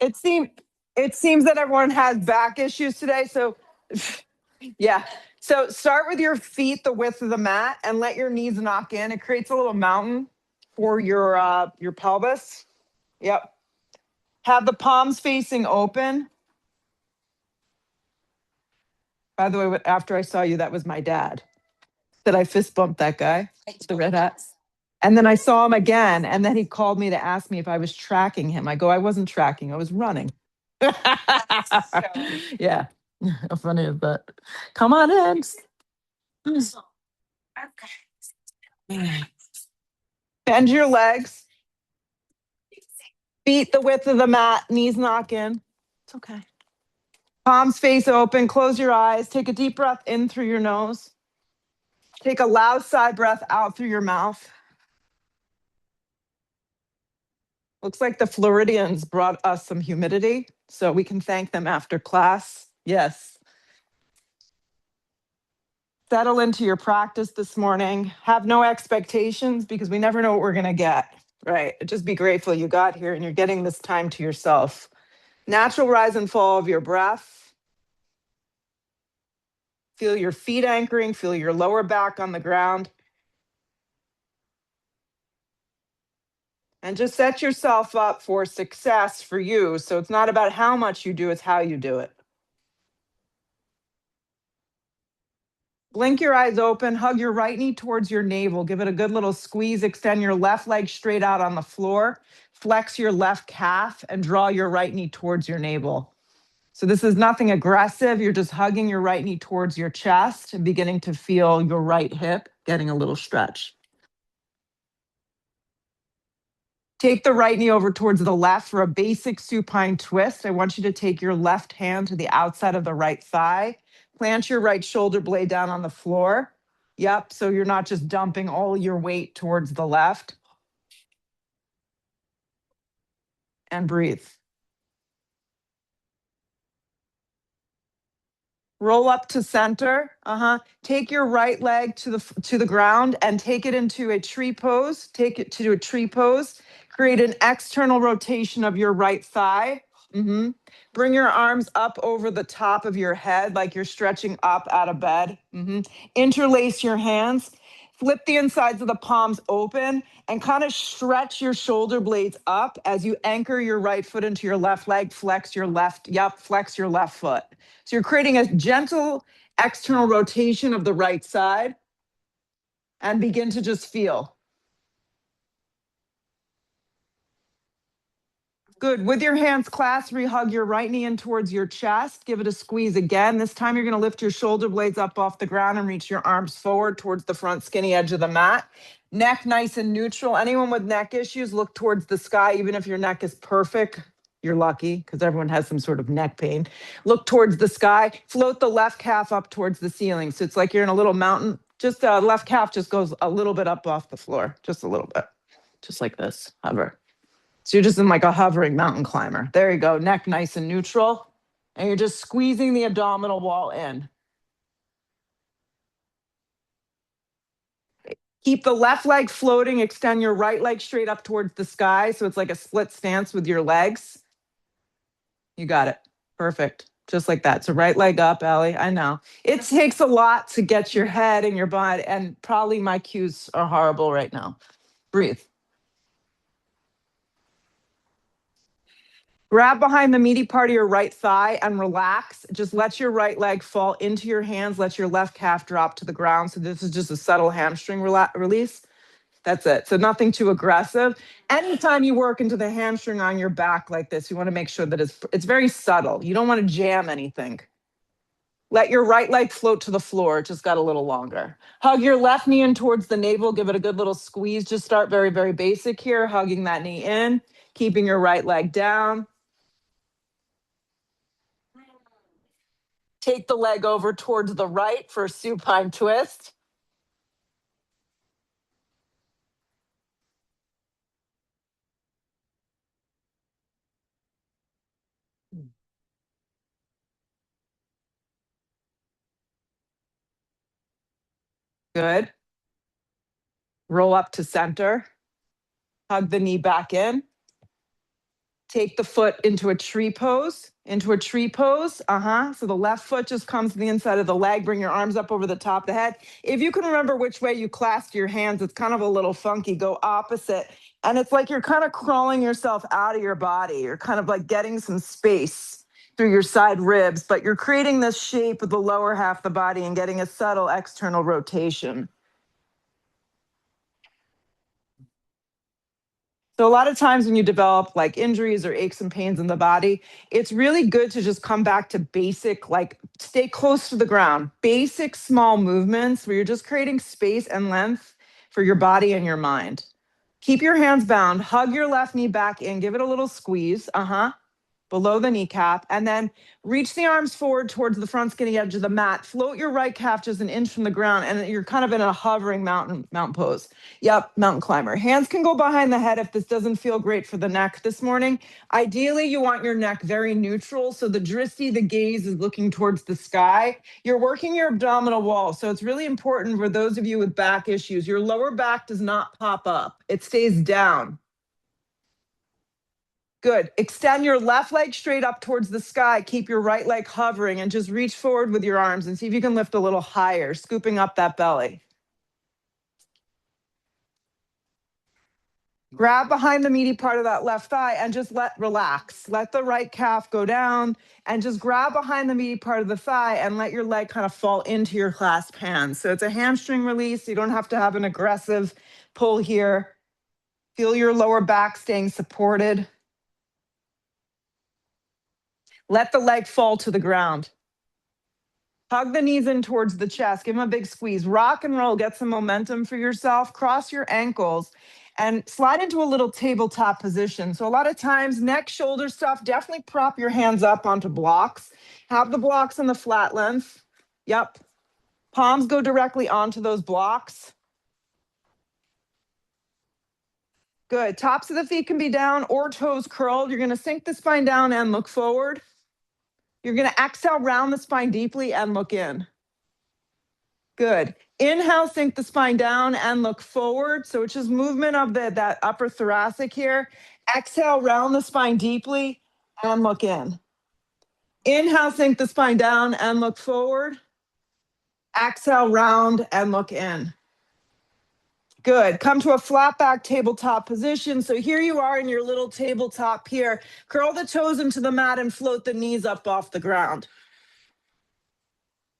It seems it seems that everyone has back issues today. So yeah. So start with your feet the width of the mat and let your knees knock in. It creates a little mountain for your pelvis. Yep. Have the palms facing open. By the way, after I saw you, that was my dad. That I fist bumped that guy, the red hat. And then I saw him again, and then he called me to ask me if I was tracking him. I go, I wasn't tracking, I was running. Yeah. How funny is that? Come on in. Bend your legs, feet the width of the mat, knees knock in. It's okay. Palms face open, close your eyes, take a deep breath in through your nose. Take a loud sigh breath out through your mouth. Looks like the Floridians brought us some humidity, so we can thank them after class. Yes. Settle into your practice this morning. Have no expectations because we never know what we're going to get. Right. Just be grateful you got here and you're getting this time to yourself. Natural rise and fall of your breath. Feel your feet anchoring, feel your lower back on the ground. And just set yourself up for success for you. So it's not about how much you do, it's how you do it. Blink your eyes open, hug your right knee towards your navel, give it a good little squeeze, extend your left leg straight out on the floor, flex your left calf, and draw your right knee towards your navel. So this is nothing aggressive. You're just hugging your right knee towards your chest and beginning to feel your right hip getting a little stretch. Take the right knee over towards the left for a basic supine twist. I want you to take your left hand to the outside of the right thigh. Plant your right shoulder blade down on the floor. Yep, so you're not just dumping all your weight towards the left. And breathe. Roll up to center. Take your right leg to the ground and take it into a tree pose. Take it to a tree pose. Create an external rotation of your right thigh. Bring your arms up over the top of your head like you're stretching up out of bed. Interlace your hands. Flip the insides of the palms open and kind of stretch your shoulder blades up as you anchor your right foot into your left leg. Flex your left foot. So you're creating a gentle external rotation of the right side and begin to just feel. Good. With your hands clasped, rehug your right knee in towards your chest. Give it a squeeze again. This time you're going to lift your shoulder blades up off the ground and reach your arms forward towards the front skinny edge of the mat. Neck nice and neutral. Anyone with neck issues, look towards the sky. Even if your neck is perfect, you're lucky because everyone has some sort of neck pain. Look towards the sky. Float the left calf up towards the ceiling. So it's like you're in a little mountain. Just left calf just goes a little bit up off the floor. Just a little bit. Just like this. Hover. So you're just in like a hovering mountain climber. There you go. Neck nice and neutral. And you're just squeezing the abdominal wall in. Keep the left leg floating. Extend your right leg straight up towards the sky. So it's like a split stance with your legs. You got it. Perfect. Just like that. So right leg up, Allie. I know. It takes a lot to get your head and your body. And probably my cues are horrible right now. Breathe. Grab behind the meaty part of your right thigh and relax. Just let your right leg fall into your hands. Let your left calf drop to the ground. So this is just a subtle hamstring release. That's it. So nothing too aggressive. Anytime you work into the hamstring on your back like this, you want to make sure that it's very subtle. You don't want to jam anything. Let your right leg float to the floor. It just got a little longer. Hug your left knee in towards the navel. Give it a good little squeeze. Just start very, very basic here. Hugging that knee in, keeping your right leg down. Take the leg over towards the right for a supine twist. Good. Roll up to center. Hug the knee back in. Take the foot into a tree pose, So the left foot just comes to the inside of the leg. Bring your arms up over the top of the head. If you can remember which way you clasp your hands, it's kind of a little funky. Go opposite. And it's like you're kind of crawling yourself out of your body. You're kind of like getting some space through your side ribs, but you're creating this shape of the lower half of the body and getting a subtle external rotation. So a lot of times when you develop like injuries or aches and pains in the body, it's really good to just come back to basic, like stay close to the ground, basic small movements where you're just creating space and length for your body and your mind. Keep your hands bound, hug your left knee back in, give it a little squeeze, below the kneecap, and then reach the arms forward towards the front skinny edge of the mat. Float your right calf just an inch from the ground, and you're kind of in a hovering mountain pose. Yep, mountain climber. Hands can go behind the head if this doesn't feel great for the neck this morning. Ideally, you want your neck very neutral, so the drishti, the gaze, is looking towards the sky. You're working your abdominal wall, so it's really important for those of you with back issues. Your lower back does not pop up. It stays down. Good. Extend your left leg straight up towards the sky. Keep your right leg hovering and just reach forward with your arms and see if you can lift a little higher, scooping up that belly. Grab behind the meaty part of that left thigh and just relax. Let the right calf go down and just grab behind the meaty part of the thigh and let your leg kind of fall into your clasped hands. So it's a hamstring release. You don't have to have an aggressive pull here. Feel your lower back staying supported. Let the leg fall to the ground. Hug the knees in towards the chest. Give them a big squeeze. Rock and roll. Get some momentum for yourself. Cross your ankles and slide into a little tabletop position. So a lot of times, neck, shoulder stuff, definitely prop your hands up onto blocks. Have the blocks in the flat length. Yep. Palms go directly onto those blocks. Good. Tops of the feet can be down or toes curled. You're going to sink the spine down and look forward. You're going to exhale, round the spine deeply and look in. Good. Inhale, sink the spine down and look forward. So it's just movement of that upper thoracic here. Exhale, round the spine deeply and look in. Inhale, sink the spine down and look forward. Exhale, round and look in. Good. Come to a flat back tabletop position. So here you are in your little tabletop here. Curl the toes into the mat and float the knees up off the ground.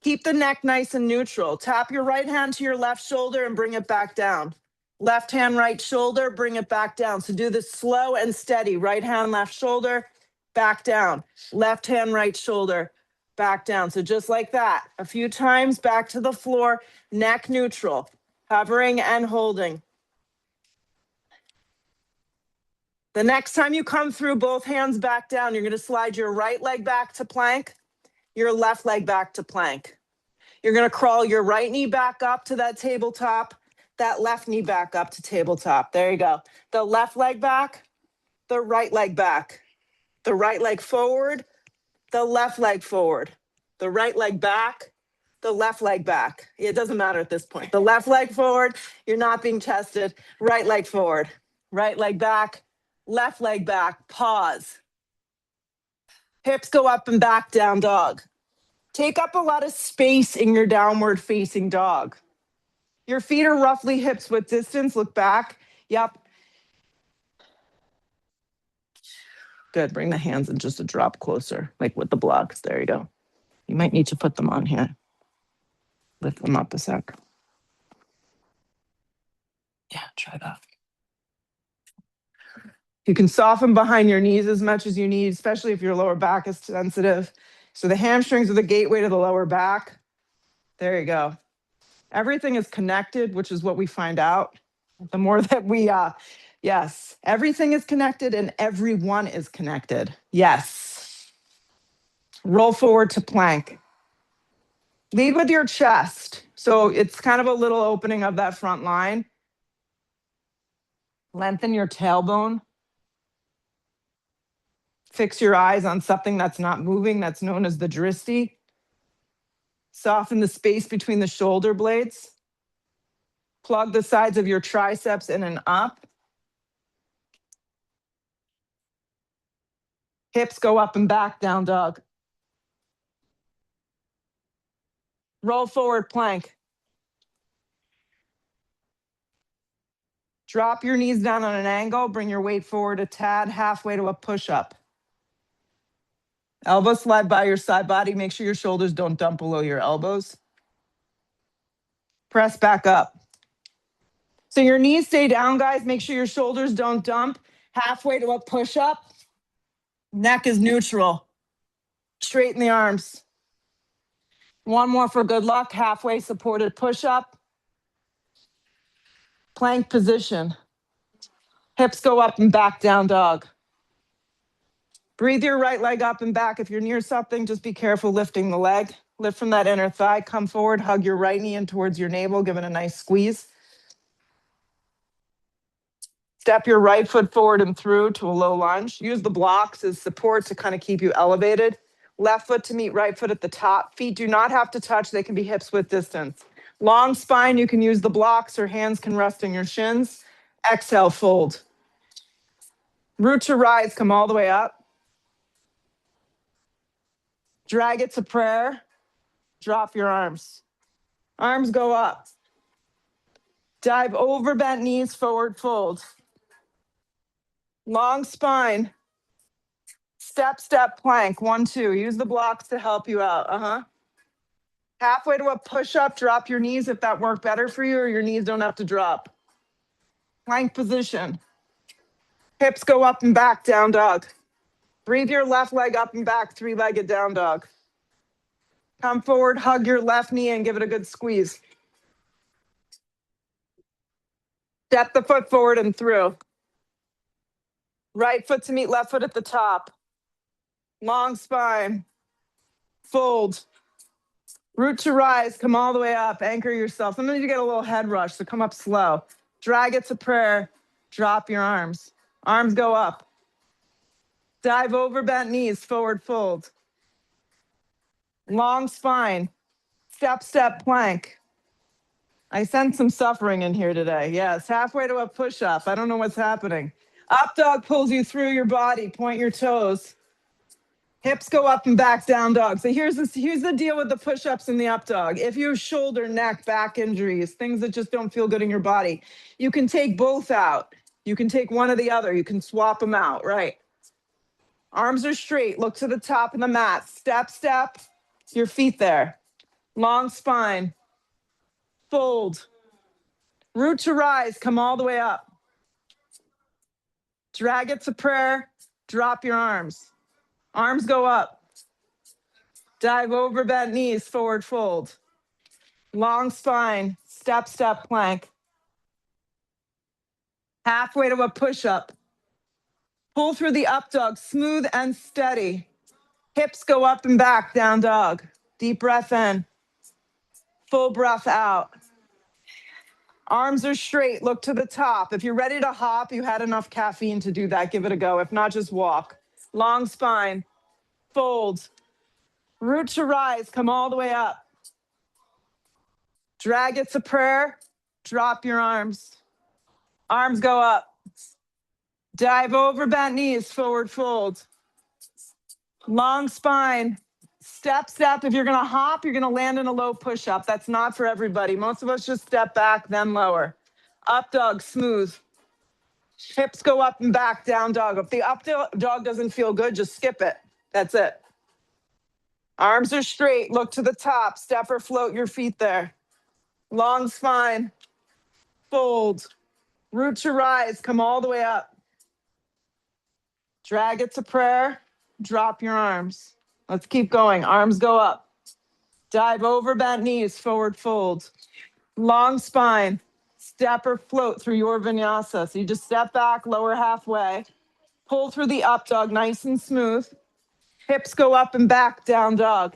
Keep the neck nice and neutral. Tap your right hand to your left shoulder and bring it back down. Left hand, right shoulder, bring it back down. So do this slow and steady. Right hand, left shoulder, back down. Left hand, right shoulder, back down. So just like that, a few times, back to the floor, neck neutral, hovering and holding. The next time you come through, both hands back down, you're going to slide your right leg back to plank, your left leg back to plank. You're going to crawl your right knee back up to that tabletop, that left knee back up to tabletop. There you go. The left leg back, the right leg back, the right leg forward, the left leg forward, the right leg back, the left leg back. It doesn't matter at this point. The left leg forward, you're not being tested. Right leg forward, right leg back, left leg back, pause. Hips go up and back, down dog. Take up a lot of space in your downward facing dog. Your feet are roughly hips width distance. Look back. Yep. Good. Bring the hands in just a drop closer, like with the blocks. There you go. You might need to put them on here. Lift them up a sec. Yeah, try that. You can soften behind your knees as much as you need, especially if your lower back is sensitive. So the hamstrings are the gateway to the lower back. There you go. Everything is connected, which is what we find out. The more that we, yes, everything is connected and everyone is connected. Yes. Roll forward to plank. Lead with your chest. So it's kind of a little opening of that front line. Lengthen your tailbone. Fix your eyes on something that's not moving. That's known as the drishti. Soften the space between the shoulder blades. Plug the sides of your triceps in and up. Hips go up and back, down dog. Roll forward, plank. Drop your knees down on an angle, bring your weight forward a tad, halfway to a push-up. Elbows slide by your side body. Make sure your shoulders don't dump below your elbows. Press back up. So your knees stay down, guys. Make sure your shoulders don't dump. Halfway to a push-up. Neck is neutral. Straighten the arms. One more for good luck. Halfway supported push-up. Plank position. Hips go up and back, down dog. Breathe your right leg up and back. If you're near something, just be careful lifting the leg. Lift from that inner thigh. Come forward. Hug your right knee in towards your navel. Give it a nice squeeze. Step your right foot forward and through to a low lunge. Use the blocks as support to kind of keep you elevated. Left foot to meet right foot at the top. Feet do not have to touch. They can be hips width distance. Long spine, you can use the blocks or hands can rest on your shins. Exhale, fold. Root to rise, come all the way up. Drag it to prayer. Drop your arms. Arms go up. Dive over bent knees, forward fold. Long spine. Step, step, plank. 1, 2. Use the blocks to help you out. Halfway to a push-up, drop your knees if that worked better for you, or your knees don't have to drop. Plank position. Hips go up and back, down dog. Breathe your left leg up and back, three-legged down dog. Come forward, hug your left knee and give it a good squeeze. Step the foot forward and through. Right foot to meet left foot at the top. Long spine. Fold. Root to rise, come all the way up. Anchor yourself. Sometimes you get a little head rush, so come up slow. Drag it to prayer. Drop your arms. Arms go up. Dive over bent knees, forward fold. Long spine. Step, step, plank. I sense some suffering in here today. Yes, halfway to a push-up. I don't know what's happening. Up dog pulls you through your body. Point your toes. Hips go up and back, down dog. So here's the deal with the push-ups and the up dog. If you have shoulder, neck, back injuries, things that just don't feel good in your body, you can take both out. You can take one or the other. You can swap them out, right? Arms are straight. Look to the top of the mat. Step, step. Your feet there. Long spine. Fold. Root to rise. Come all the way up. Drag it to prayer. Drop your arms. Arms go up. Dive over bent knees, forward fold. Long spine, step, step, plank. Halfway to a push-up. Pull through the up dog, smooth and steady. Hips go up and back, down dog. Deep breath in. Full breath out. Arms are straight, look to the top. If you're ready to hop, you had enough caffeine to do that, give it a go. If not, just walk. Long spine, fold. Root to rise, come all the way up. Drag it to prayer, drop your arms. Arms go up. Dive over bent knees, forward fold. Long spine, step, step. If you're gonna hop, you're gonna land in a low push-up. That's not for everybody. Most of us just step back, then lower. Up dog, smooth. Hips go up and back, down dog. If the up dog doesn't feel good, just skip it. That's it. Arms are straight, look to the top. Step or float your feet there. Long spine, fold. Root to rise, come all the way up. Drag it to prayer, drop your arms. Let's keep going. Arms go up. Dive over bent knees, forward fold. Long spine, step or float through your vinyasa. So you just step back, lower halfway. Pull through the up dog, nice and smooth. Hips go up and back, down dog.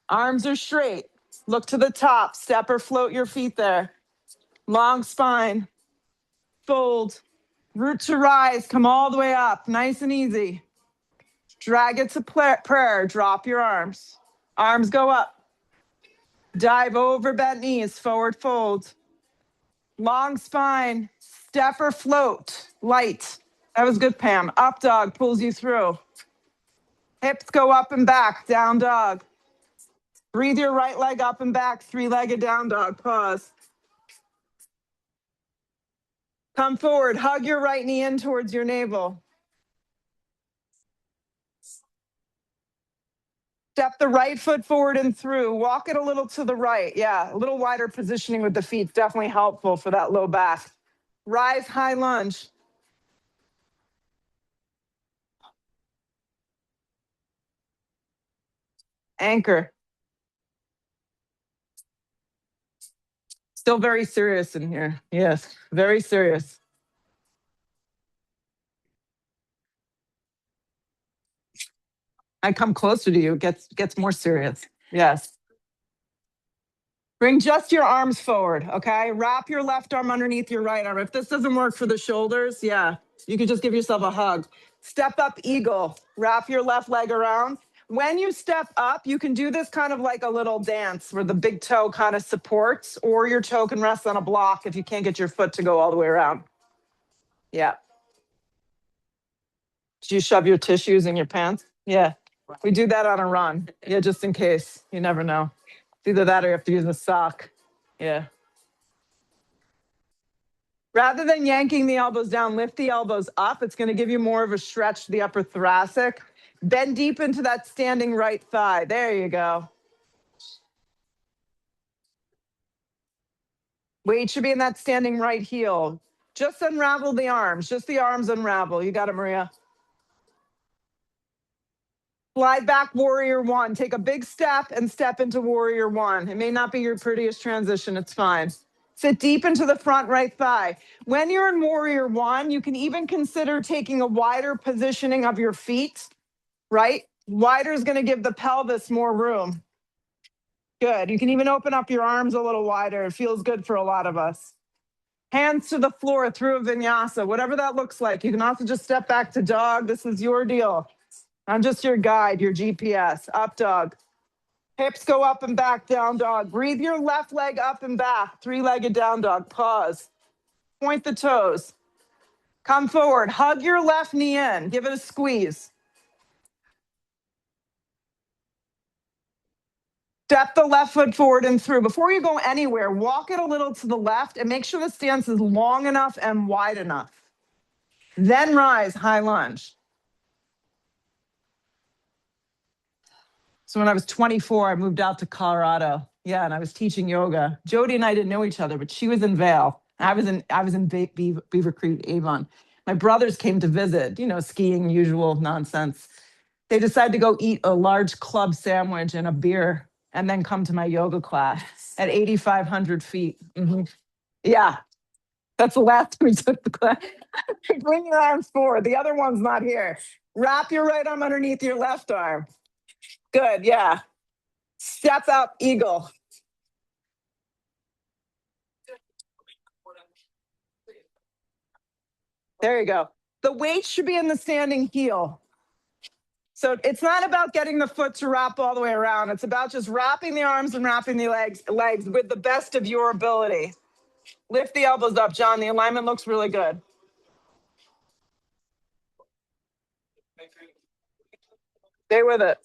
Arms are straight. Look to the top, step or float your feet there. Long spine, fold. Root to rise, come all the way up, nice and easy. Drag it to prayer, drop your arms. Arms go up. Dive over bent knees, forward fold. Long spine, step or float, light. That was good, Pam. Up dog pulls you through. Hips go up and back, down dog. Breathe your right leg up and back, three-legged down dog, pause. Come forward, hug your right knee in towards your navel. Step the right foot forward and through. Walk it a little to the right. Yeah, a little wider positioning with the feet, definitely helpful for that low back. Rise, high lunge. Anchor. Still very serious in here. Yes, very serious. I come closer to you, it gets more serious. Yes. Bring just your arms forward, okay? Wrap your left arm underneath your right arm. If this doesn't work for the shoulders, yeah, you could just give yourself a hug. Step up eagle. Wrap your left leg around. When you step up, you can do this kind of like a little dance where the big toe kind of supports, or your toe can rest on a block if you can't get your foot to go all the way around. Yeah. Do you shove your tissues in your pants? Yeah. We do that on a run. Yeah, just in case. You never know. It's either that or you have to use a sock. Yeah. Rather than yanking the elbows down, lift the elbows up. It's going to give you more of a stretch to the upper thoracic. Bend deep into that standing right thigh. There you go. Weight should be in that standing right heel. Just unravel the arms. Just the arms unravel. You got it, Maria. Slide back, warrior one. Take a big step and step into warrior one. It may not be your prettiest transition. It's fine. Sit deep into the front right thigh. When you're in warrior one, you can even consider taking a wider positioning of your feet, right? Wider is going to give the pelvis more room. Good. You can even open up your arms a little wider. It feels good for a lot of us. Hands to the floor through a vinyasa, whatever that looks like. You can also just step back to dog. This is your deal. I'm just your guide, your GPS. Up dog. Hips go up and back, down dog. Breathe your left leg up and back. Three-legged down dog. Pause. Point the toes. Come forward. Hug your left knee in. Give it a squeeze. Step the left foot forward and through. Before you go anywhere, walk it a little to the left and make sure the stance is long enough and wide enough. Then rise, high lunge. So when I was 24, I moved out to Colorado. Yeah, and I was teaching yoga. Jody and I didn't know each other, but she was in Vail. I was in Beaver Creek, Avon. My brothers came to visit, skiing, usual nonsense. They decided to go eat a large club sandwich and a beer and then come to my yoga class at 8,500 feet. Yeah, that's the last time we took the class. Bring your arms forward. The other one's not here. Wrap your right arm underneath your left arm. Good, yeah. Step up, eagle. There you go. The weight should be in the standing heel. So it's not about getting the foot to wrap all the way around. It's about just wrapping the arms and wrapping the legs with the best of your ability. Lift the elbows up, John. The alignment looks really good. Stay with it.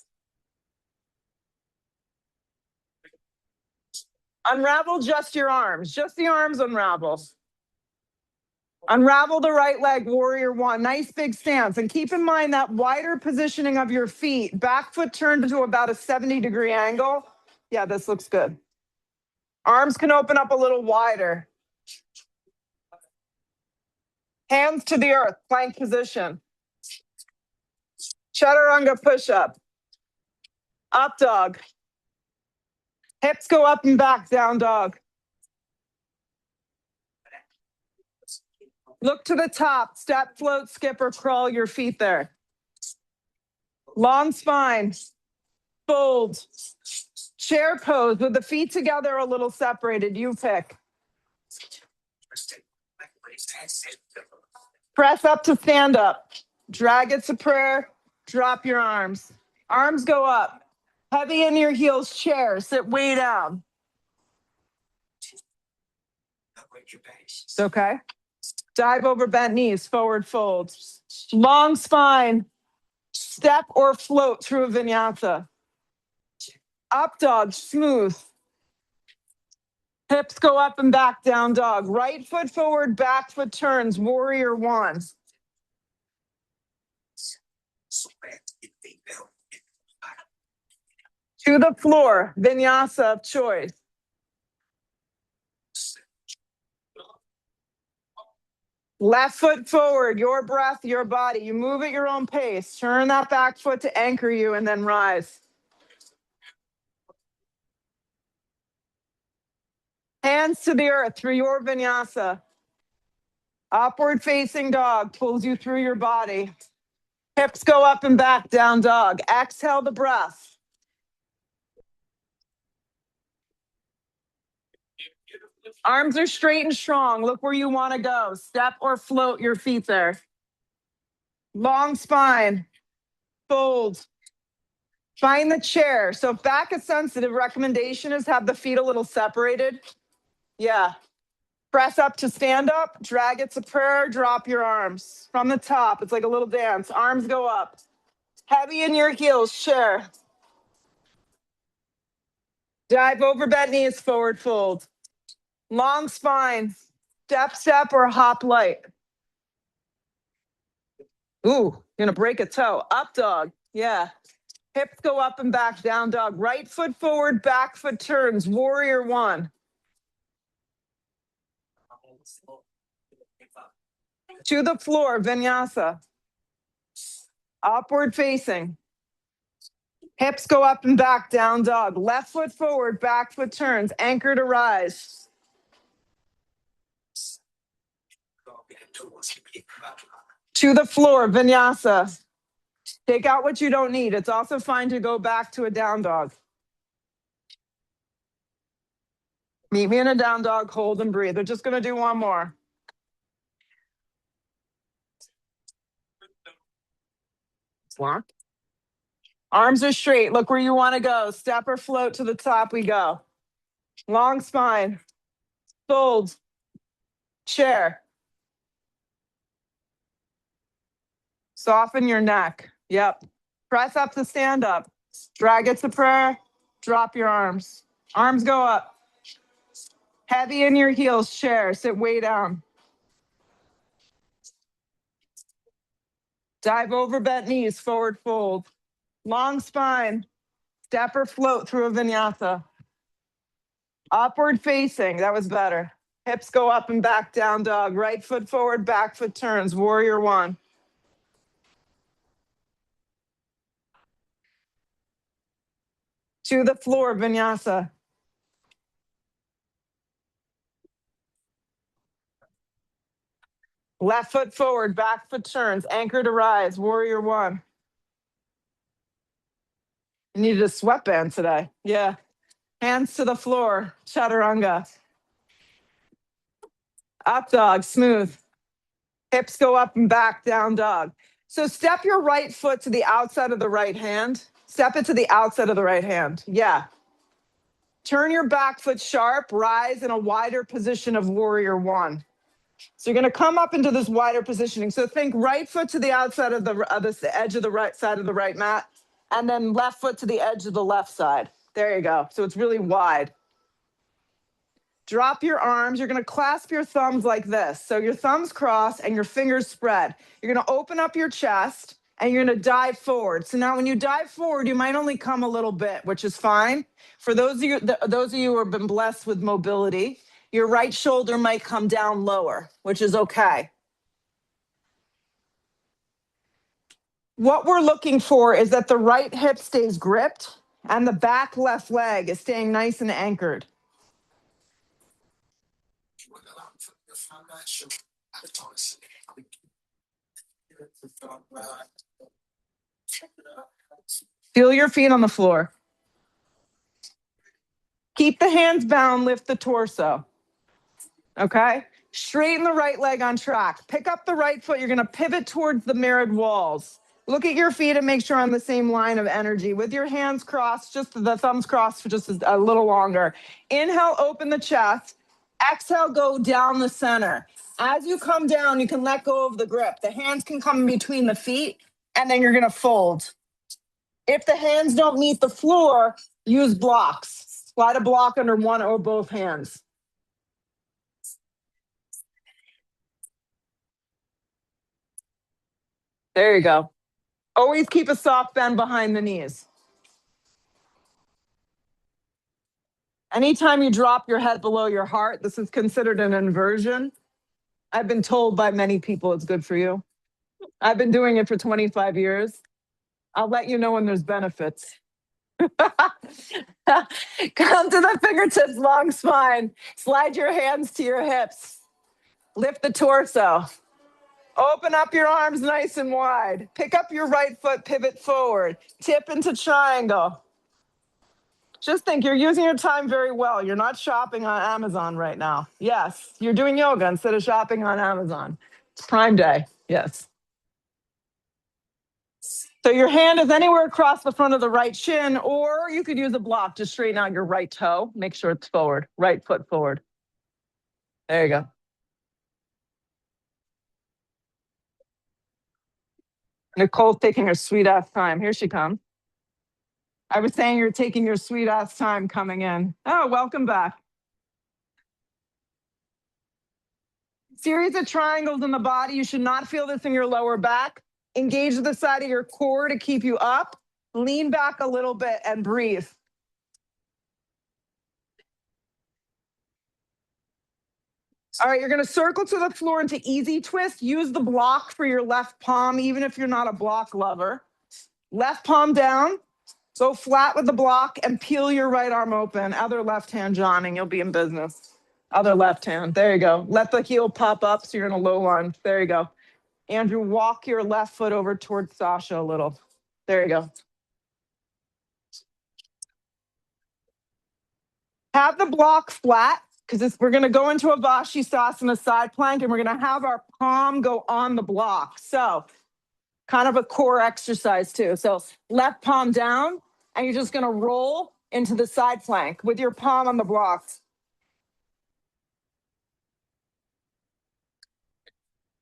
Unravel just your arms. Just the arms unravel. Unravel the right leg, warrior one. Nice big stance. And keep in mind that wider positioning of your feet. Back foot turned to about a 70-degree angle. Yeah, this looks good. Arms can open up a little wider. Hands to the earth, plank position. Chaturanga push-up. Up dog. Hips go up and back, down dog. Look to the top. Step, float, skip, or crawl your feet there. Long spine. Fold. Chair pose with the feet together a little separated. You pick. Press up to stand up. Drag it to prayer. Drop your arms. Arms go up. Heavy in your heels, chair. Sit way down. It's okay. Dive over bent knees, forward fold. Long spine. Step or float through a vinyasa. Up dog, smooth. Hips go up and back, down dog. Right foot forward, back foot turns, warrior one. To the floor, vinyasa of choice. Left foot forward, your breath, your body. You move at your own pace. Turn that back foot to anchor you and then rise. Hands to the earth through your vinyasa. Upward facing dog pulls you through your body. Hips go up and back, down dog. Exhale the breath. Arms are straight and strong. Look where you want to go. Step or float your feet there. Long spine. Fold. Find the chair. So if back is sensitive, recommendation is have the feet a little separated. Yeah. Press up to stand up. Drag it to prayer. Drop your arms. From the top, it's like a little dance. Arms go up. Heavy in your heels, chair. Dive over bent knees, forward fold. Long spine. Step, or hop light. Ooh, you're gonna break a toe. Up dog. Yeah. Hips go up and back, down dog. Right foot forward, back foot turns. Warrior one. To the floor, vinyasa. Upward facing. Hips go up and back, down dog. Left foot forward, back foot turns. Anchor to rise. To the floor, vinyasa. Take out what you don't need. It's also fine to go back to a down dog. Meet me in a down dog, hold and breathe. We're just gonna do one more. Block. Arms are straight. Look where you want to go. Step or float to the top we go. Long spine. Fold. Chair. Soften your neck. Yep. Press up to stand up. Drag it to prayer. Drop your arms. Arms go up. Heavy in your heels, chair. Sit way down. Dive over bent knees, forward fold. Long spine. Step or float through a vinyasa. Upward facing. That was better. Hips go up and back, down dog. Right foot forward, back foot turns. Warrior one. To the floor, vinyasa. Left foot forward, back foot turns. Anchor to rise. Warrior one. You needed a sweatband today. Yeah. Hands to the floor. Chaturanga. Up dog, smooth. Hips go up and back, down dog. So step your right foot to the outside of the right hand. Step it to the outside of the right hand. Yeah. Turn your back foot sharp, rise in a wider position of warrior one. So you're going to come up into this wider positioning. So think right foot to the outside of the edge of the right side of the right mat, and then left foot to the edge of the left side. There you go. So it's really wide. Drop your arms. You're going to clasp your thumbs like this. So your thumbs cross and your fingers spread. You're going to open up your chest and you're going to dive forward. So now when you dive forward, you might only come a little bit, which is fine. For those of you who have been blessed with mobility, your right shoulder might come down lower, which is okay. What we're looking for is that the right hip stays gripped and the back left leg is staying nice and anchored. Feel your feet on the floor. Keep the hands bound, lift the torso. Okay? Straighten the right leg on track. Pick up the right foot. You're going to pivot towards the mirrored walls. Look at your feet and make sure on the same line of energy. With your hands crossed, just the thumbs crossed for just a little longer. Inhale, open the chest. Exhale, go down the center. As you come down, you can let go of the grip. The hands can come in between the feet, and then you're going to fold. If the hands don't meet the floor, use blocks. Slide a block under one or both hands. There you go. Always keep a soft bend behind the knees. Anytime you drop your head below your heart, this is considered an inversion. I've been told by many people it's good for you. I've been doing it for 25 years. I'll let you know when there's benefits. Come to the fingertips, long spine. Slide your hands to your hips. Lift the torso. Open up your arms nice and wide. Pick up your right foot, pivot forward. Tip into triangle. Just think, you're using your time very well. You're not shopping on Amazon right now. Yes, you're doing yoga instead of shopping on Amazon. It's Prime Day. Yes. So your hand is anywhere across the front of the right shin, or you could use a block to straighten out your right toe. Make sure it's forward, right foot forward. There you go. Nicole's taking her sweet ass time. Here she comes. I was saying you're taking your sweet ass time coming in. Oh, welcome back. Series of triangles in the body. You should not feel this in your lower back. Engage the side of your core to keep you up. Lean back a little bit and breathe. All right, you're going to circle to the floor into easy twist. Use the block for your left palm, even if you're not a block lover. Left palm down. Go flat with the block and peel your right arm open. Other left hand, John, and you'll be in business. Other left hand. There you go. Let the heel pop up so you're in a low lunge. There you go. Andrew, walk your left foot over towards Sasha a little. There you go. Have the block flat, because we're going to go into a Vashisthasana side plank, and we're going to have our palm go on the block. So kind of a core exercise too. So left palm down, and you're just going to roll into the side plank with your palm on the block.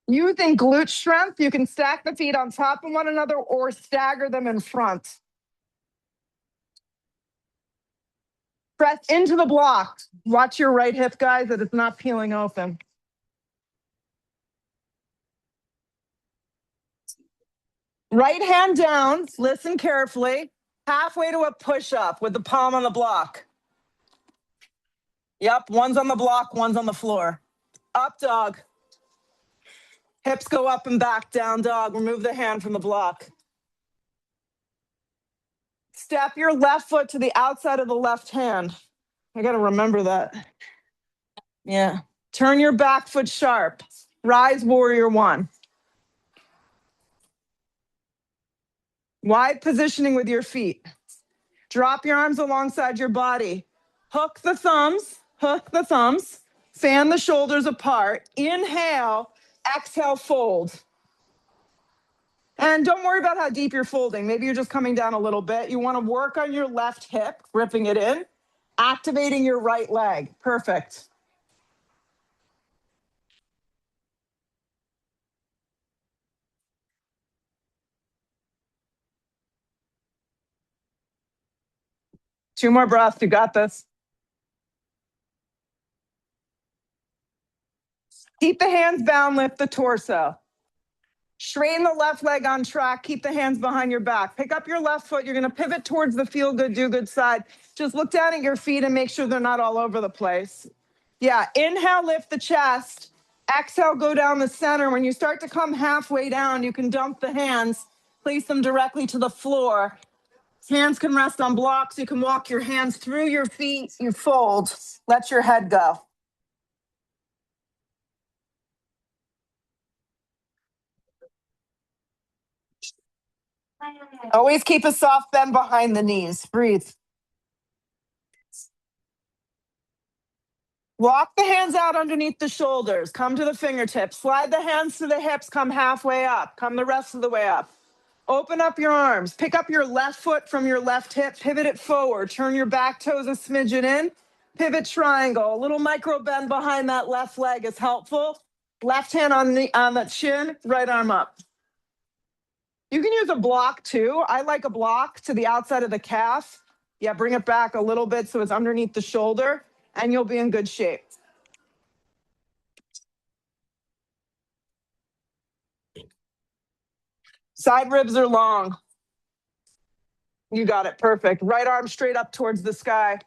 Using glute strength, you can stack the feet on top of one another or stagger them in front. Press into the block. Watch your right hip, guys, that it's not peeling open. Right hand down, listen carefully. Halfway to a push-up with the palm on the block. Yep, one's on the block, one's on the floor. Up dog. Hips go up and back, down dog. Remove the hand from the block. Step your left foot to the outside of the left hand. I got to remember that. Yeah. Turn your back foot sharp. Rise warrior one. Wide positioning with your feet. Drop your arms alongside your body. Hook the thumbs. Hook the thumbs. Fan the shoulders apart. Inhale. Exhale, fold. And don't worry about how deep you're folding. Maybe you're just coming down a little bit. You want to work on your left hip, gripping it in, activating your right leg. Perfect. Two more breaths. You got this. Keep the hands bound, lift the torso. Straighten the left leg on track. Keep the hands behind your back. Pick up your left foot. You're going to pivot towards the feel good, do good side. Just look down at your feet and make sure they're not all over the place. Yeah, inhale, lift the chest. Exhale, go down the center. When you start to come halfway down, you can dump the hands, place them directly to the floor. Hands can rest on blocks. You can walk your hands through your feet. You fold. Let your head go. Always keep a soft bend behind the knees. Breathe. Walk the hands out underneath the shoulders. Come to the fingertips. Slide the hands to the hips. Come halfway up. Come the rest of the way up. Open up your arms. Pick up your left foot from your left hip. Pivot it forward. Turn your back toes a smidgen in. Pivot triangle. A little micro bend behind that left leg is helpful. Left hand on the chin, right arm up. You can use a block too. I like a block to the outside of the calf. Yeah, bring it back a little bit so it's underneath the shoulder, and you'll be in good shape. Side ribs are long. You got it. Perfect. Right arm straight up towards the sky.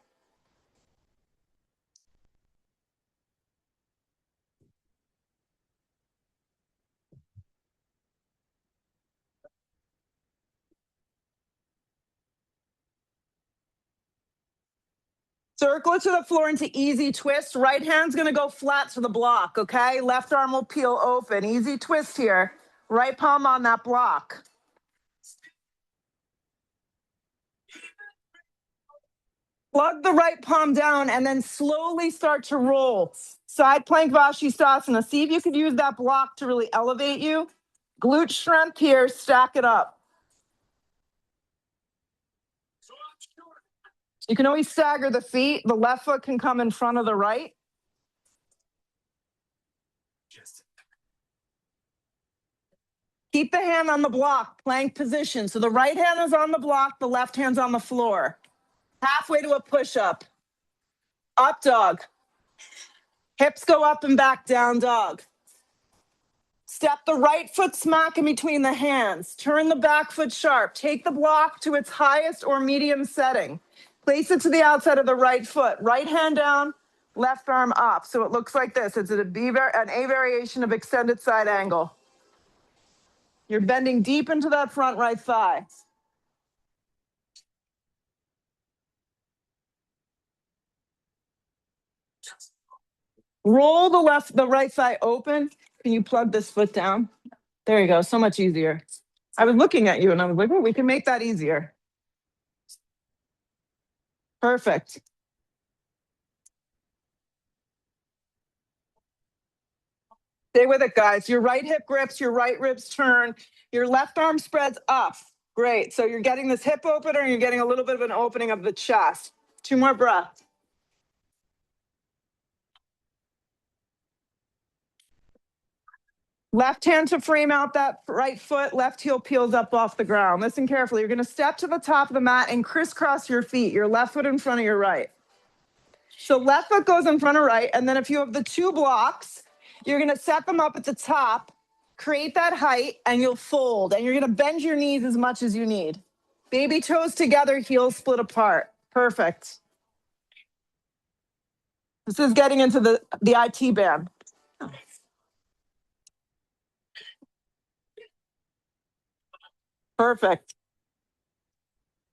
Circle it to the floor into easy twist. Right hand's gonna go flat to the block, okay? Left arm will peel open. Easy twist here. Right palm on that block. Plug the right palm down and then slowly start to roll. Side plank Vashisthasana. See if you could use that block to really elevate you. Glute strength here, stack it up. You can always stagger the feet. The left foot can come in front of the right. Keep the hand on the block, plank position. So the right hand is on the block, the left hand's on the floor. Halfway to a push-up. Up dog. Hips go up and back, down dog. Step the right foot smack in between the hands. Turn the back foot sharp. Take the block to its highest or medium setting. Place it to the outside of the right foot. Right hand down, left arm up. So it looks like this. It's an A variation of extended side angle. You're bending deep into that front right thigh. Roll the right thigh open. Can you plug this foot down? There you go. So much easier. I was looking at you and I was like, oh, we can make that easier. Perfect. Stay with it, guys. Your right hip grips, your right ribs turn, your left arm spreads up. Great. So you're getting this hip opener and you're getting a little bit of an opening of the chest. 2 more breaths. Left hand to frame out that right foot, left heel peels up off the ground. Listen carefully. You're going to step to the top of the mat and crisscross your feet, your left foot in front of your right. So left foot goes in front of right. And then if you have the 2 blocks, you're going to set them up at the top, create that height, and you'll fold. And you're going to bend your knees as much as you need. Baby toes together, heels split apart. Perfect. This is getting into the IT band. Perfect.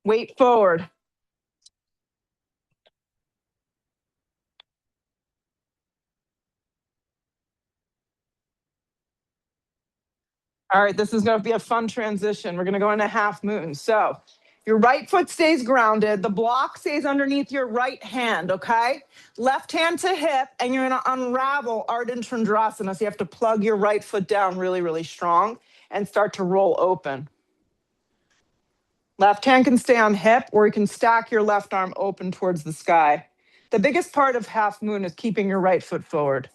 Weight forward. All right, this is going to be a fun transition. We're going to go into half moon. So your right foot stays grounded. The block stays underneath your right hand, okay? Left hand to hip, and you're going to unravel Ardha Chandrasana. So you have to plug your right foot down really, really strong and start to roll open. Left hand can stay on hip, or you can stack your left arm open towards the sky. The biggest part of half moon is keeping your right foot forward.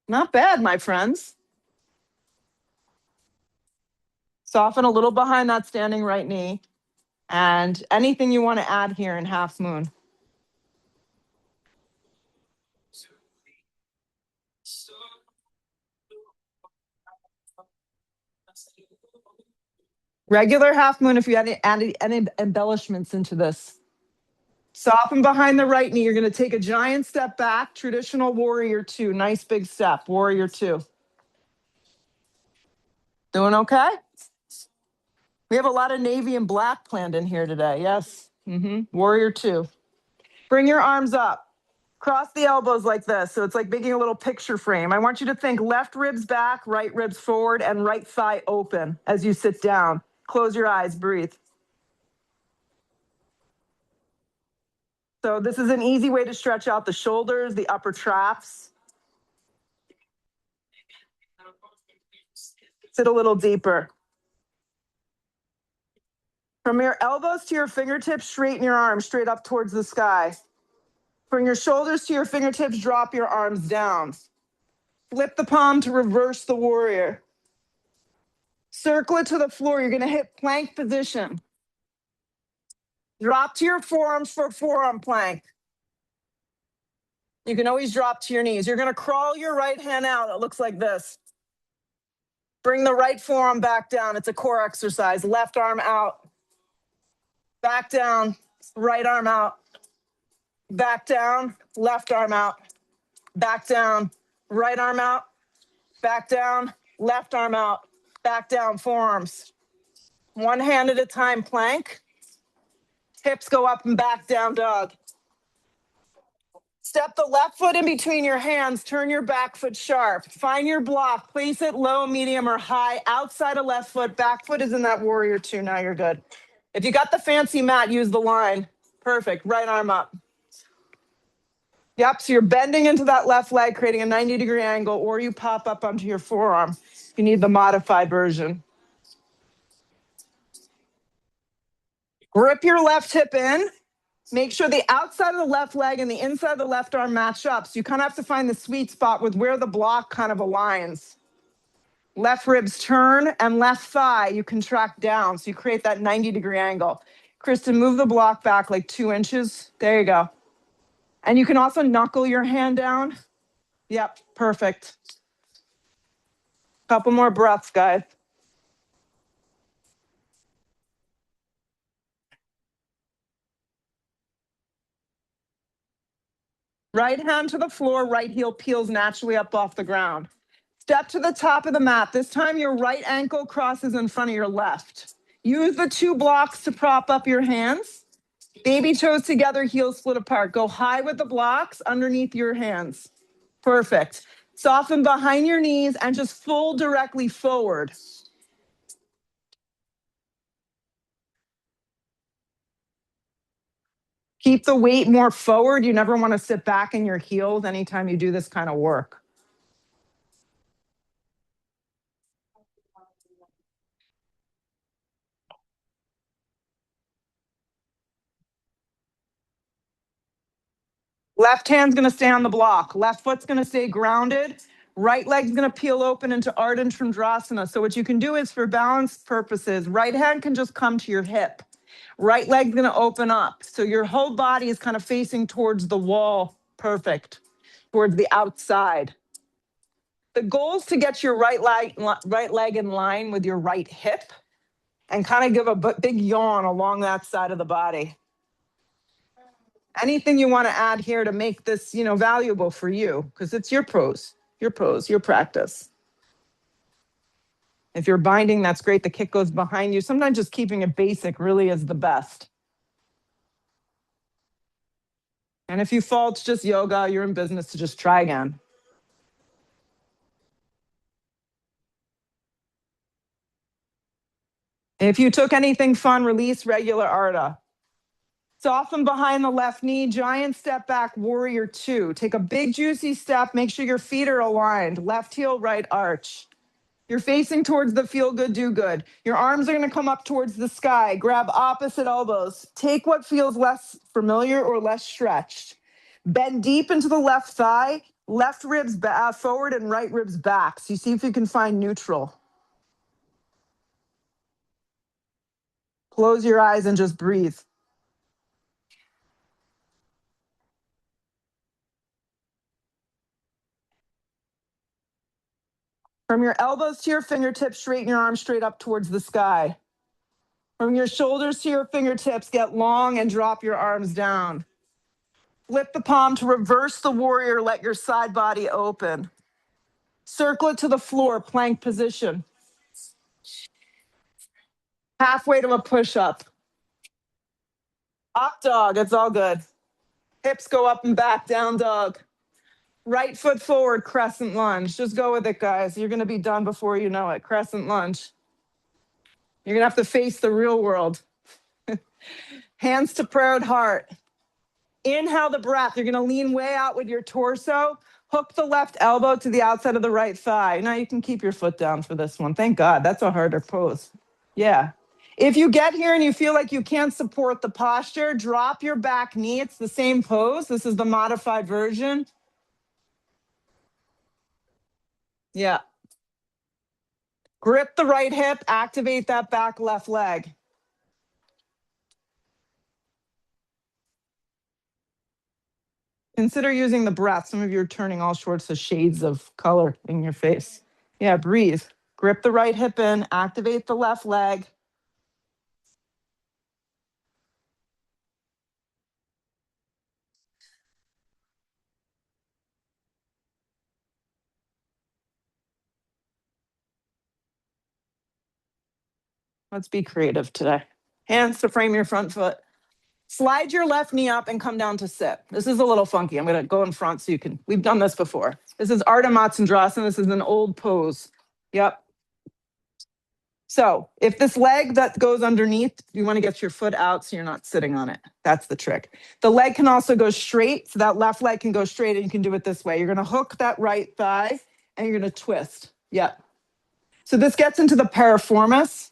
Not bad, my friends. Soften a little behind that standing right knee. And anything you want to add here in half moon. Regular half moon if you add any embellishments into this. Soften behind the right knee. You're going to take a giant step back. Traditional warrior 2. Nice big step. Warrior 2. Doing okay? We have a lot of navy and black planned in here today. Yes. Warrior 2. Bring your arms up. Cross the elbows like this. So it's like making a little picture frame. I want you to think left ribs back, right ribs forward, and right thigh open as you sit down. Close your eyes, breathe. So this is an easy way to stretch out the shoulders, the upper traps. Sit a little deeper. From your elbows to your fingertips, straighten your arms straight up towards the sky. Bring your shoulders to your fingertips, drop your arms down. Flip the palm to reverse the warrior. Circle it to the floor. You're going to hit plank position. Drop to your forearms for forearm plank. You can always drop to your knees. You're going to crawl your right hand out. It looks like this. Bring the right forearm back down. It's a core exercise. Left arm out. Back down. Right arm out. Back down. Left arm out. Back down. Right arm out. Back down. Left arm out. Back down. Forearms. One hand at a time, plank. Hips go up and back, down dog. Step the left foot in between your hands. Turn your back foot sharp. Find your block. Place it low, medium, or high outside of left foot. Back foot is in that warrior two. Now you're good. If you got the fancy mat, use the line. Perfect. Right arm up. Yep. So you're bending into that left leg, creating a 90-degree angle, or you pop up onto your forearm. You need the modified version. Grip your left hip in. Make sure the outside of the left leg and the inside of the left arm match up. So you kind of have to find the sweet spot with where the block kind of aligns. Left ribs turn and left thigh, you contract down. So you create that 90-degree angle. Kristen, move the block back like 2 inches. There you go. And you can also knuckle your hand down. Yep, perfect. Couple more breaths, guys. Right hand to the floor, right heel peels naturally up off the ground. Step to the top of the mat. This time your right ankle crosses in front of your left. Use the 2 blocks to prop up your hands. Baby toes together, heels split apart. Go high with the blocks underneath your hands. Perfect. Soften behind your knees and just fold directly forward. Keep the weight more forward. You never want to sit back in your heels anytime you do this kind of work. Left hand's going to stay on the block. Left foot's going to stay grounded. Right leg's going to peel open into Ardha Chandrasana. So what you can do is for balance purposes, right hand can just come to your hip. Right leg's going to open up. So your whole body is kind of facing towards the wall. Perfect. Towards the outside. The goal is to get your right leg in line with your right hip and kind of give a big yawn along that side of the body. Anything you want to add here to make this, valuable for you, because it's your pose, your practice. If you're binding, that's great. The kick goes behind you. Sometimes just keeping it basic really is the best. And if you fall, it's just yoga. You're in business to just try again. If you took anything fun, release regular Ardha. Soften behind the left knee, giant step back, warrior two. Take a big juicy step, make sure your feet are aligned. Left heel, right arch. You're facing towards the feel good, do good. Your arms are gonna come up towards the sky. Grab opposite elbows. Take what feels less familiar or less stretched. Bend deep into the left thigh, left ribs forward and right ribs back. So you see if you can find neutral. Close your eyes and just breathe. From your elbows to your fingertips, straighten your arms straight up towards the sky. From your shoulders to your fingertips, get long and drop your arms down. Flip the palm to reverse the warrior, let your side body open. Circle it to the floor, plank position. Halfway to a push-up. Up dog, it's all good. Hips go up and back, down dog. Right foot forward, crescent lunge. Just go with it, guys. You're gonna be done before you know it. Crescent lunge. You're gonna have to face the real world. Hands to proud heart. Inhale the breath. You're gonna lean way out with your torso. Hook the left elbow to the outside of the right thigh. Now you can keep your foot down for this one. Thank God, that's a harder pose. Yeah. If you get here and you feel like you can't support the posture, drop your back knee. It's the same pose. This is the modified version. Yeah. Grip the right hip, activate that back left leg. Consider using the breath. Some of you are turning all sorts of shades of color in your face. Yeah, breathe. Grip the right hip in, activate the left leg. Let's be creative today. Hands to frame your front foot. Slide your left knee up and come down to sit. This is a little funky. I'm going to go in front so you can, we've done this before. This is Ardha Matsyendrasana. This is an old pose. Yep. So if this leg that goes underneath, you want to get your foot out so you're not sitting on it. That's the trick. The leg can also go straight. So that left leg can go straight and you can do it this way. You're going to hook that right thigh and you're going to twist. Yep. So this gets into the piriformis.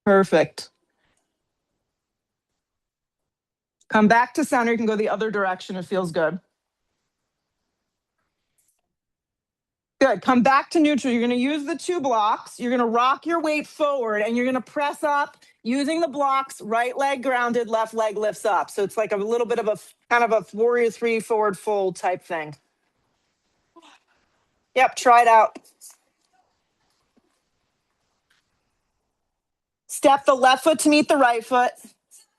Perfect. Come back to center. You can go the other direction. It feels good. Good. Come back to neutral. You're going to use the 2 blocks. You're going to rock your weight forward and you're going to press up using the blocks. Right leg grounded, left leg lifts up. So it's like a little bit of a kind of a warrior 3 forward fold type thing. Yep. Try it out. Step the left foot to meet the right foot.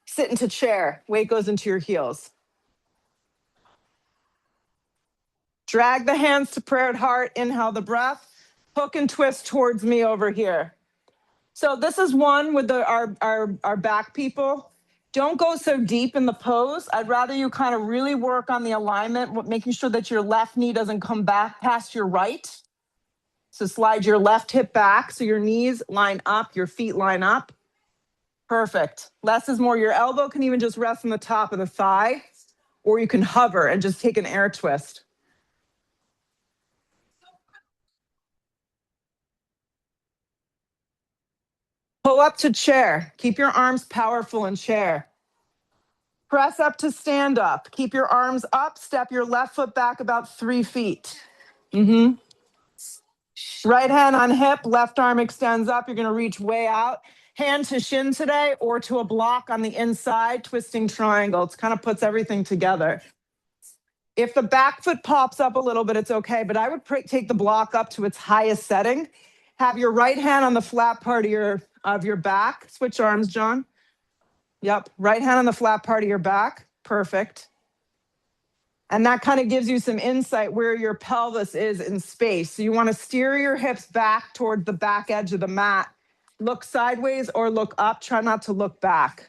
Sit into chair. Weight goes into your heels. Drag the hands to prayer at heart. Inhale the breath. Hook and twist towards me over here. So this is one with our back people. Don't go so deep in the pose. I'd rather you kind of really work on the alignment, making sure that your left knee doesn't come back past your right. So slide your left hip back so your knees line up, your feet line up. Perfect. Less is more. Your elbow can even just rest on the top of the thigh, or you can hover and just take an air twist. Pull up to chair. Keep your arms powerful in chair. Press up to stand up. Keep your arms up. Step your left foot back about 3 feet. Right hand on hip, left arm extends up. You're going to reach way out. Hand to shin today or to a block on the inside, twisting triangle. It kind of puts everything together. If the back foot pops up a little bit, it's okay, but I would take the block up to its highest setting. Have your right hand on the flat part of your back. Switch arms, John. Yep, right hand on the flat part of your back. Perfect. And that kind of gives you some insight where your pelvis is in space. So you want to steer your hips back toward the back edge of the mat. Look sideways or look up. Try not to look back.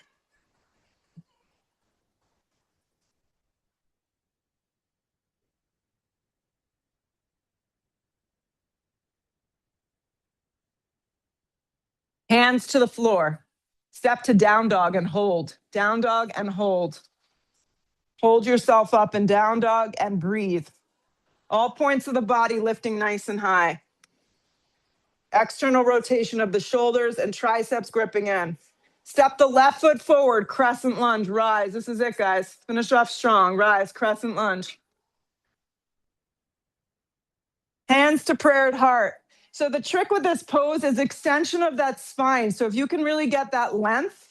Hands to the floor. Step to down dog and hold. Down dog and hold. Hold yourself up in down dog and breathe. All points of the body lifting nice and high. External rotation of the shoulders and triceps gripping in. Step the left foot forward, crescent lunge, rise. This is it, guys. Finish off strong, rise, crescent lunge. Hands to prayer at heart. So the trick with this pose is extension of that spine. So if you can really get that length,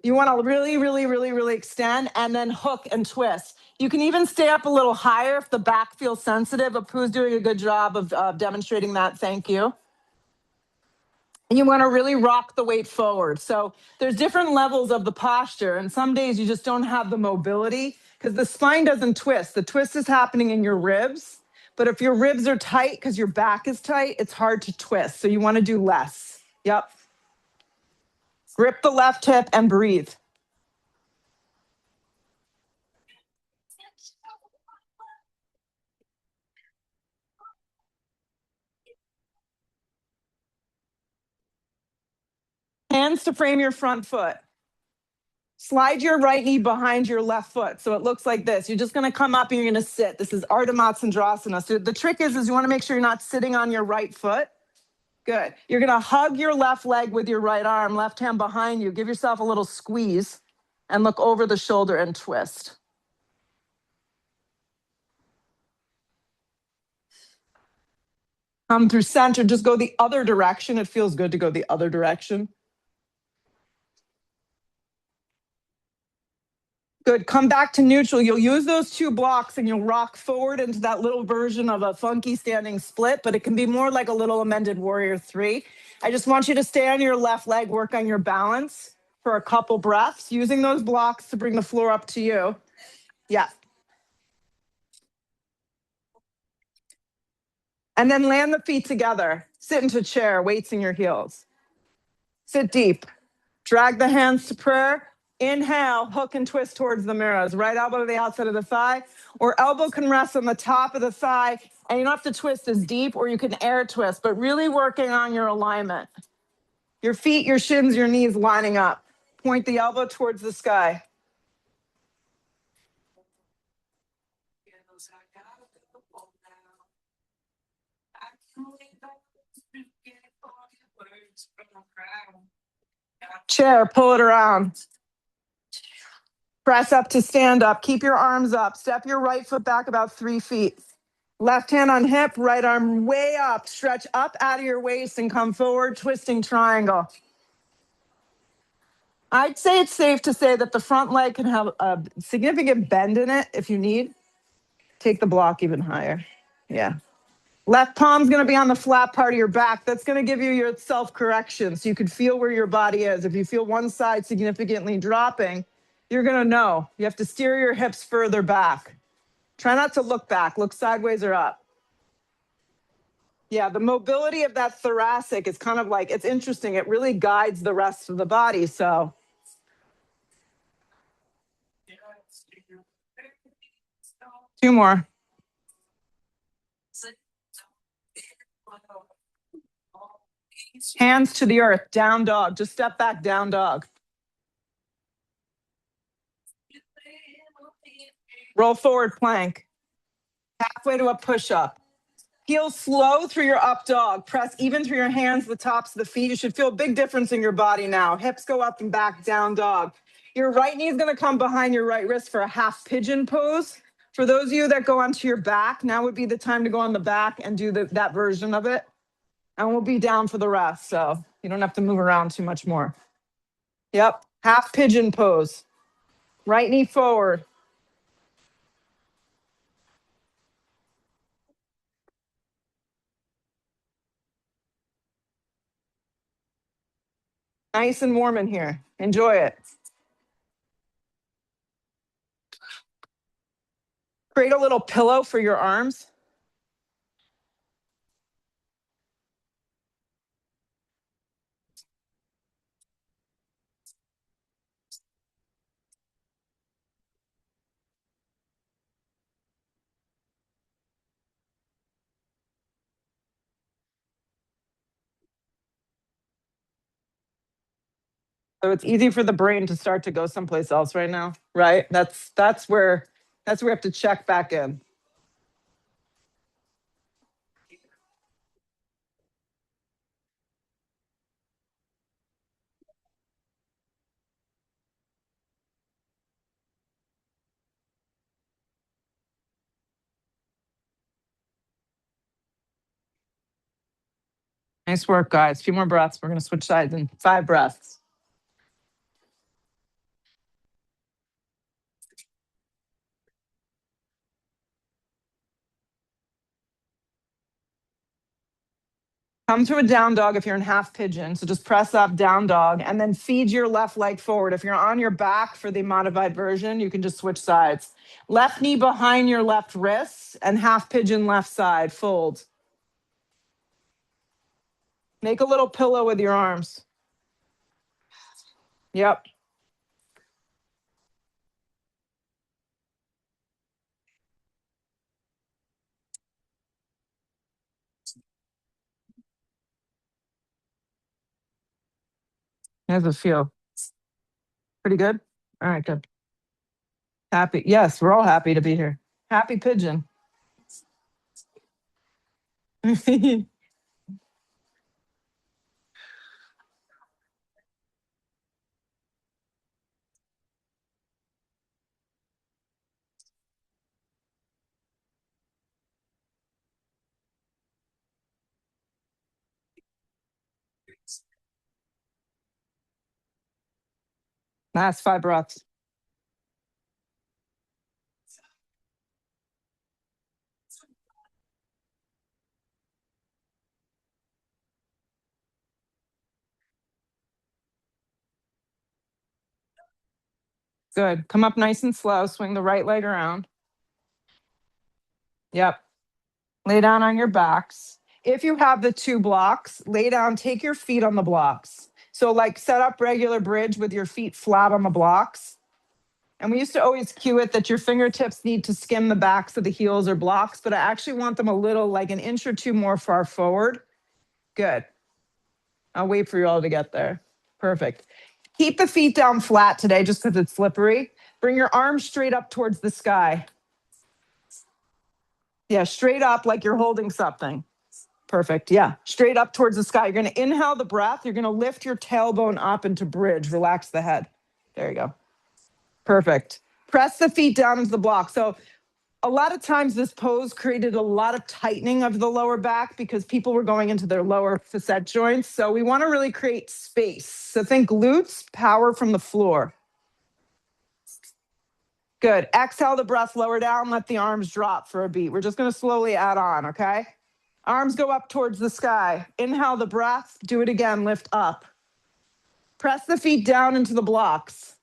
you want to really, really, really, really extend and then hook and twist. You can even stay up a little higher if the back feels sensitive. Apu's doing a good job of demonstrating that. Thank you. And you want to really rock the weight forward. So there's different levels of the posture. And some days you just don't have the mobility because the spine doesn't twist. The twist is happening in your ribs. But if your ribs are tight because your back is tight, it's hard to twist. So you want to do less. Yep. Grip the left hip and breathe. Hands to frame your front foot. Slide your right knee behind your left foot. So it looks like this. You're just going to come up and you're going to sit. This is Ardha Matsyendrasana. So the trick is you want to make sure you're not sitting on your right foot. Good. You're going to hug your left leg with your right arm, left hand behind you. Give yourself a little squeeze and look over the shoulder and twist. Come through center. Just go the other direction. It feels good to go the other direction. Good. Come back to neutral. You'll use those two blocks and you'll rock forward into that little version of a funky standing split, but it can be more like a little amended warrior 3. I just want you to stay on your left leg, work on your balance for a couple breaths, using those blocks to bring the floor up to you. Yeah. And then land the feet together. Sit into chair, weights in your heels. Sit deep. Drag the hands to prayer. Inhale, hook and twist towards the mirrors. Right elbow to the outside of the thigh, or elbow can rest on the top of the thigh, and you don't have to twist as deep, or you can air twist, but really working on your alignment. Your feet, your shins, your knees lining up. Point the elbow towards the sky. Chair, pull it around. Press up to stand up. Keep your arms up. Step your right foot back about 3 feet. Left hand on hip, right arm way up. Stretch up out of your waist and come forward, twisting triangle. I'd say it's safe to say that the front leg can have a significant bend in it if you need. Take the block even higher. Yeah. Left palm's going to be on the flat part of your back. That's going to give you your self-correction so you can feel where your body is. If you feel one side significantly dropping, you're going to know. You have to steer your hips further back. Try not to look back. Look sideways or up. Yeah, the mobility of that thoracic is kind of like, it's interesting. It really guides the rest of the body. So 2 more. Hands to the earth, down dog. Just step back, down dog. Roll forward plank. Halfway to a push-up. Heel slow through your up dog. Press even through your hands, the tops of the feet. You should feel a big difference in your body now. Hips go up and back, down dog. Your right knee is going to come behind your right wrist for a half pigeon pose. For those of you that go onto your back, now would be the time to go on the back and do that version of it. And we'll be down for the rest, so you don't have to move around too much more. Yep, half pigeon pose. Right knee forward. Nice and warm in here. Enjoy it. Create a little pillow for your arms. So it's easy for the brain to start to go someplace else right now, right? That's where we have to check back in. Nice work, guys. A few more breaths. We're going to switch sides in 5 breaths. Come to a down dog if you're in half pigeon. So just press up, down dog, and then feed your left leg forward. If you're on your back for the modified version, you can just switch sides. Left knee behind your left wrist and half pigeon left side, fold. Make a little pillow with your arms. Yep. How does it feel? Pretty good? All right, good. Happy. Yes, we're all happy to be here. Happy pigeon. Last 5 breaths. Good. Come up nice and slow. Swing the right leg around. Yep. Lay down on your backs. If you have the 2 blocks, lay down, take your feet on the blocks. So, like, set up regular bridge with your feet flat on the blocks. And we used to always cue it that your fingertips need to skim the backs of the heels or blocks, but I actually want them a little, like, an inch or 2 more far forward. Good. I'll wait for you all to get there. Perfect. Keep the feet down flat today just because it's slippery. Bring your arms straight up towards the sky. Yeah, straight up like you're holding something. Perfect. Yeah, straight up towards the sky. You're going to inhale the breath. You're going to lift your tailbone up into bridge. Relax the head. There you go. Perfect. Press the feet down into the block. So a lot of times this pose created a lot of tightening of the lower back because people were going into their lower facet joints. So we want to really create space. So think glutes, power from the floor. Good. Exhale the breath, lower down, let the arms drop for a beat. We're just going to slowly add on, okay? Arms go up towards the sky. Inhale the breath, do it again, lift up. Press the feet down into the blocks.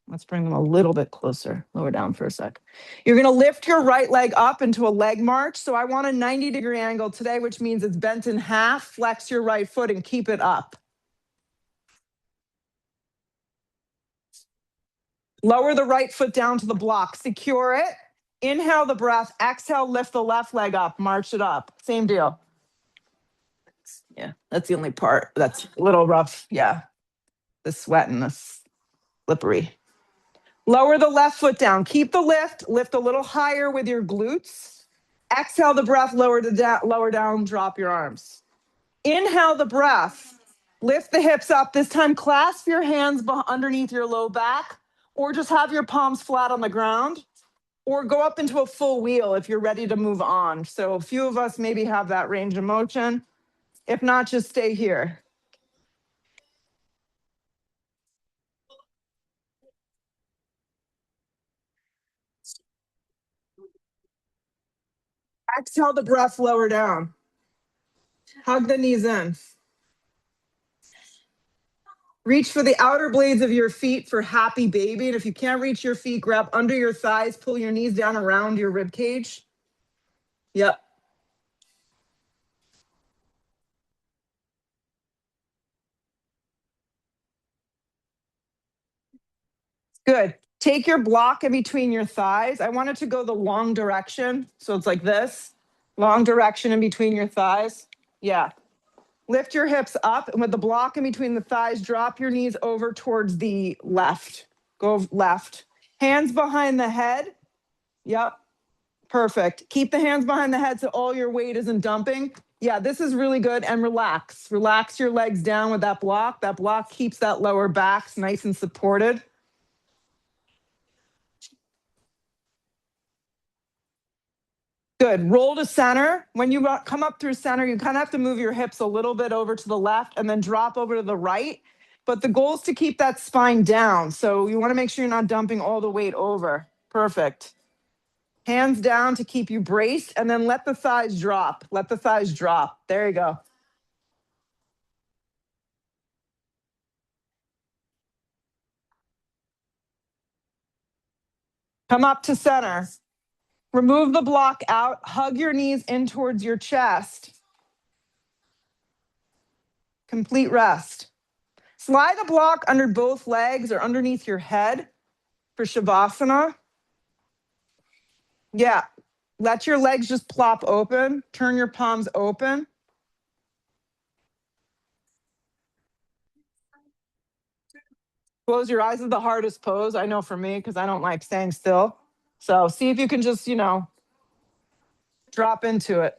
Let's bring them a little bit closer. Lower down for a sec. You're going to lift your right leg up into a leg march. So I want a 90-degree angle today, which means it's bent in half. Flex your right foot and keep it up. Lower the right foot down to the block. Secure it. Inhale the breath. Exhale, lift the left leg up. March it up. Same deal. Yeah, that's the only part that's a little rough. Yeah, the sweat and the slippery. Lower the left foot down. Keep the lift. Lift a little higher with your glutes. Exhale the breath. Lower down. Drop your arms. Inhale the breath. Lift the hips up. This time, clasp your hands underneath your low back, or just have your palms flat on the ground, or go up into a full wheel if you're ready to move on. So a few of us maybe have that range of motion. If not, just stay here. Exhale the breath, lower down. Hug the knees in. Reach for the outer blades of your feet for happy baby. And if you can't reach your feet, grab under your thighs, pull your knees down around your rib cage. Yep. Good. Take your block in between your thighs. I want it to go the long direction. So it's like this, long direction in between your thighs. Yeah. Lift your hips up, and with the block in between the thighs, drop your knees over towards the left. Go left. Hands behind the head. Yep. Perfect. Keep the hands behind the head so all your weight isn't dumping. Yeah, this is really good. And relax. Relax your legs down with that block. That block keeps that lower back nice and supported. Good. Roll to center. When you come up through center, you kind of have to move your hips a little bit over to the left and then drop over to the right. But the goal is to keep that spine down. So you want to make sure you're not dumping all the weight over. Perfect. Hands down to keep you braced, and then let the thighs drop. Let the thighs drop. There you go. Come up to center. Remove the block out. Hug your knees in towards your chest. Complete rest. Slide the block under both legs or underneath your head for Shavasana. Yeah. Let your legs just plop open. Turn your palms open. Close your eyes is the hardest pose. I know for me, because I don't like staying still. So see if you can just, drop into it.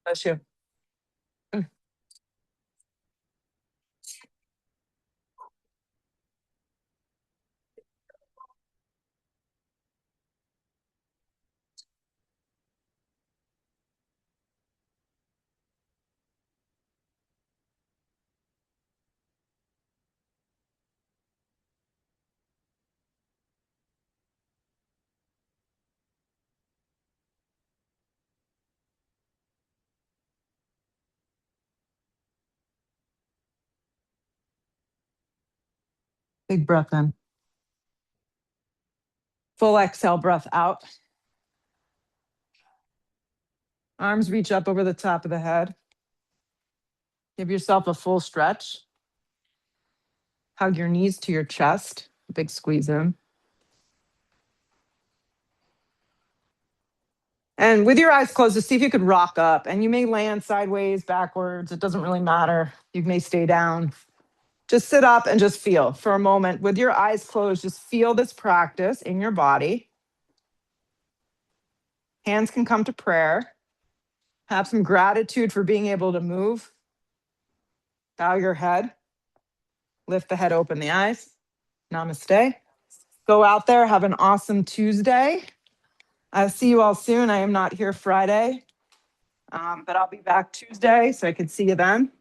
Bless you. Big breath in. Full exhale, breath out. Arms reach up over the top of the head. Give yourself a full stretch. Hug your knees to your chest. Big squeeze in. And with your eyes closed, just see if you could rock up. And you may land sideways, backwards. It doesn't really matter. You may stay down. Just sit up and just feel for a moment. With your eyes closed, just feel this practice in your body. Hands can come to prayer. Have some gratitude for being able to move. Bow your head. Lift the head, open the eyes. Namaste. Go out there. Have an awesome Tuesday. I'll see you all soon. I am not here Friday, but I'll be back Tuesday, so I can see you then.